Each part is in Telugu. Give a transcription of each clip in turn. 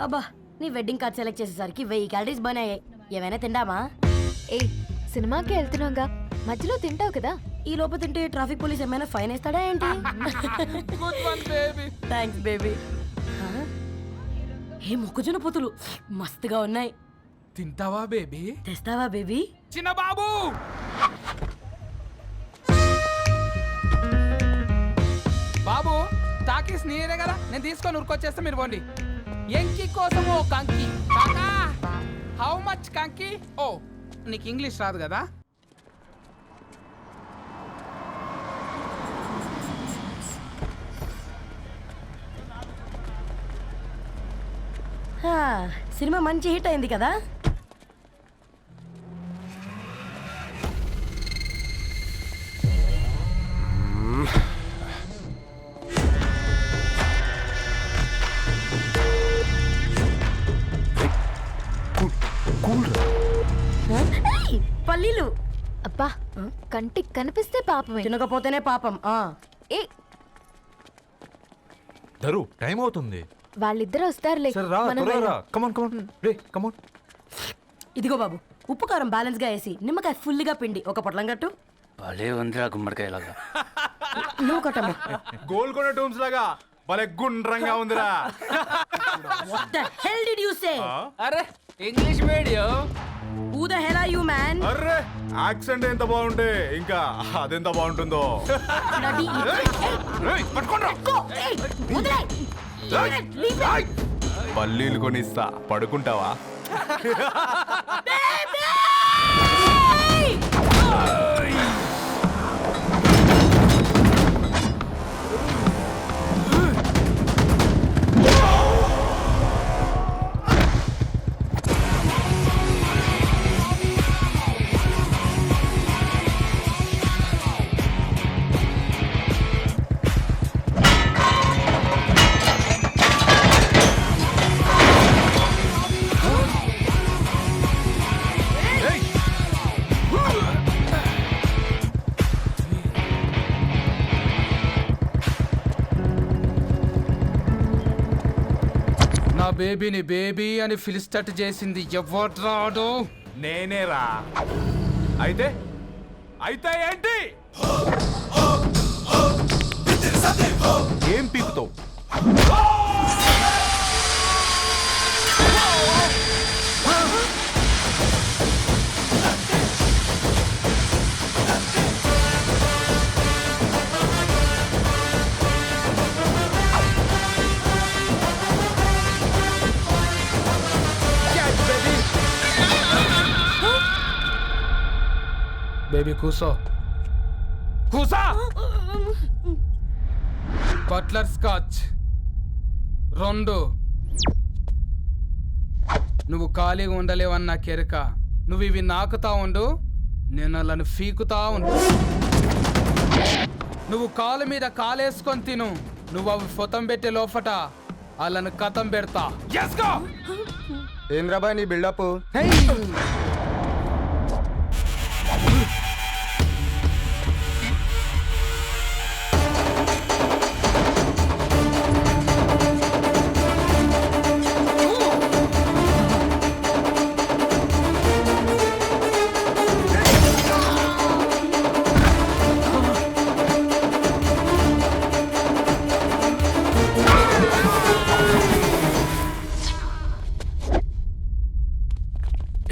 అబ్బా నీ వెడ్డింగ్ కార్డ్ సెలెక్ట్ చేసేసరికి 1000 క్యాలరీస్ బర్న్ అయ్యాయి. ఏమైనా తిందామా? ఏ సినిమాకి వెళ్తున్నాగా, మధ్యలో తింటావు కదా. ఈ లోపు తింటే ట్రాఫిక్ పోలీస్ ఏమైనా ఫైన్ వేస్తాడా ఏంటి? Thanks baby. ఏ మొక్కజొన్న పొతులు మస్తుగా ఉన్నాయి. తింటావా బేబీ? తెస్తావా బేబీ? చిన్న బాబు బాబు టాకీస్ నీరే కదా, నేను తీసుకొని ఉరికొచ్చేస్తా, మీరు పోండి. ఎంకి కోసం ఓ కంకి కాకా. హౌ మచ్ కంకి? ఓ నీకు ఇంగ్లీష్ రాదు కదా. సినిమా మంచి హిట్ అయింది కదా. పల్లీలు అబ్బా కంటికి కనిపిస్తే పాపమే, తినకపోతేనే పాపం. ఏ ధరు టైం అవుతుంది. వాళ్ళిద్దరు వస్తారులే. మనం వెళ్దాం. ఇదిగో బాబు, ఉప్పు కారం బ్యాలెన్స్ గా వేసి నిమ్మకాయ ఫుల్ గా పిండి ఒక పొట్లం కట్టు. భలే ఉందిరా గుమ్మడికాయలాగా. నువ్వు కట్టమ్మా. గోల్కొండ టూమ్స్ లాగా భలే గుండ్రంగా ఉందిరా. What the hell did you say? అరే English medium. Who the hell are you, man? Array accent ఎంత బాగుంటే ఇంకా అదెంత బాగుంటుందో. Bloody ఏయ్, పట్టుకోండ్రా. go! Hey, వదిలేయ్. Leave it. పల్లీలు కొనిస్తా, పడుకుంటావా? Baby! నా బేబీని బేబీ అని పిలిచేటట్టు చేసింది ఎవరు రాడు? నేనేరా. అయితే అయితే ఏంటి? ఏం పీకుతావు? బేబీ కూసో, కూసా. Buttler scotch 2. నువ్వు ఖాళీగా ఉండలేవన్న కెరక. నువ్వు ఇవి నాకుతా ఉండు, నేను అలాను ఫీకుతా ఉండు. నువ్వు కాలు మీద కాలేసుకొని తిను. నువ్వు అవి ఫొతం పెట్టే లోపట అలాను కథం పెడతా. ఏం రాబాయ్ నీ బిల్డప్?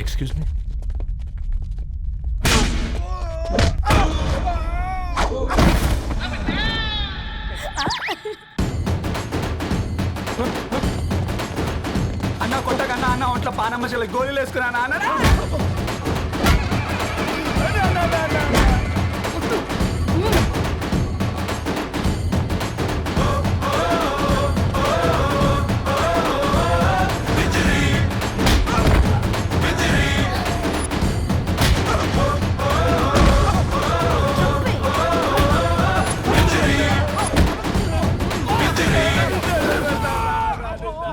Excuse me. అన్న కొట్టకన్నా అన్న ఒంట్లో పానమ్మశల గోళీలు వేసుకున్నా అన్న.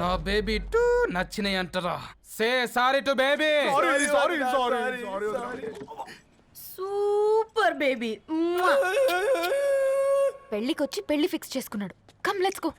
నా బేబీ టూ నచ్చినాయి అంటారా? Say sorry to baby. Super baby. పెళ్ళికొచ్చి పెళ్లి ఫిక్స్ చేసుకున్నాడు. Come let's go.